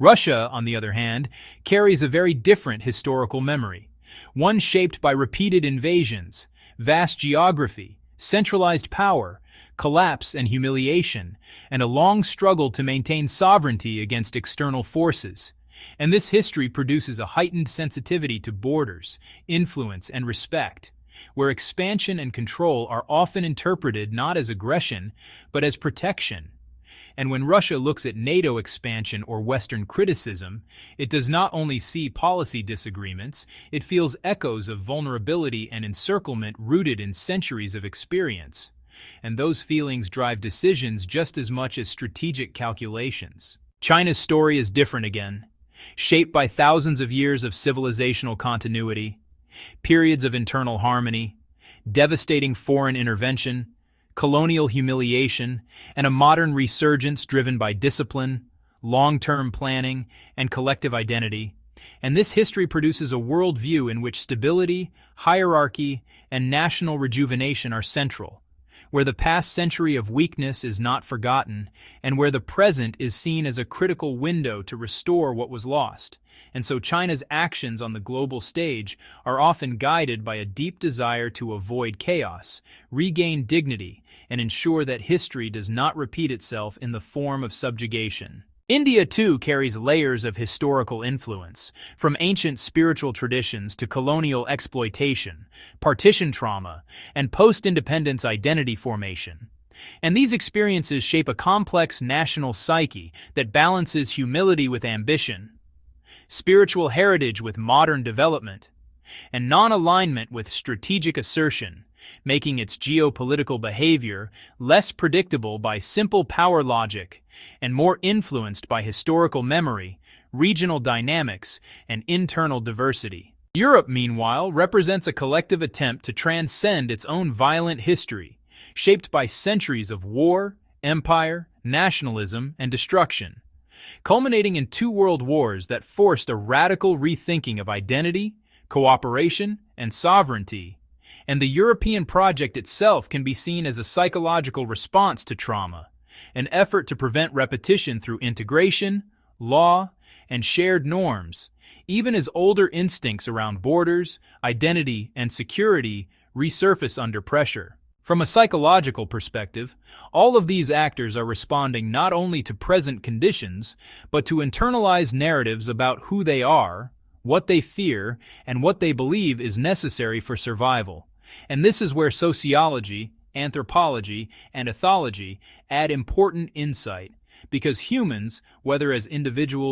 Russia, on the other hand, carries a very different historical memory, one shaped by repeated invasions, vast geography, centralized power, collapse and humiliation, and a long struggle to maintain sovereignty against external forces. And this history produces a heightened sensitivity to borders, influence, and respect, where expansion and control are often interpreted not as aggression, but as protection. And when Russia looks at NATO expansion or Western criticism, it does not only see policy disagreements, it feels echoes of vulnerability and encirclement rooted in centuries of experience. And those feelings drive decisions just as much as strategic calculations. China's story is different again, shaped by thousands of years of civilizational continuity, periods of internal harmony, devastating foreign intervention, colonial humiliation, and a modern resurgence driven by discipline, long-term planning, and collective identity. And this history produces a worldview in which stability, hierarchy, and national rejuvenation are central, where the past century of weakness is not forgotten, and where the present is seen as a critical window to restore what was lost. And so China's actions on the global stage are often guided by a deep desire to avoid chaos, regain dignity, and ensure that history does not repeat itself in the form of subjugation. India, too, carries layers of historical influence, from ancient spiritual traditions to colonial exploitation, partition trauma, and post-independence identity formation. And these experiences shape a complex national psyche that balances humility with ambition, spiritual heritage with modern development, and non-alignment with strategic assertion, making its geopolitical behavior less predictable by simple power logic and more influenced by historical memory, regional dynamics, and internal diversity. Europe, meanwhile, represents a collective attempt to transcend its own violent history, shaped by centuries of war, empire, nationalism, and destruction, culminating in two world wars that forced a radical rethinking of identity, cooperation, and sovereignty. And the European project itself can be seen as a psychological response to trauma, an effort to prevent repetition through integration, law, and shared norms, even as older instincts around borders, identity, and security resurface under pressure. From a psychological perspective, all of these actors are responding not only to present conditions, but to internalized narratives about who they are, what they fear, and what they believe is necessary for survival. And this is where sociology, anthropology, and ethology add important insight, because humans, whether as individuals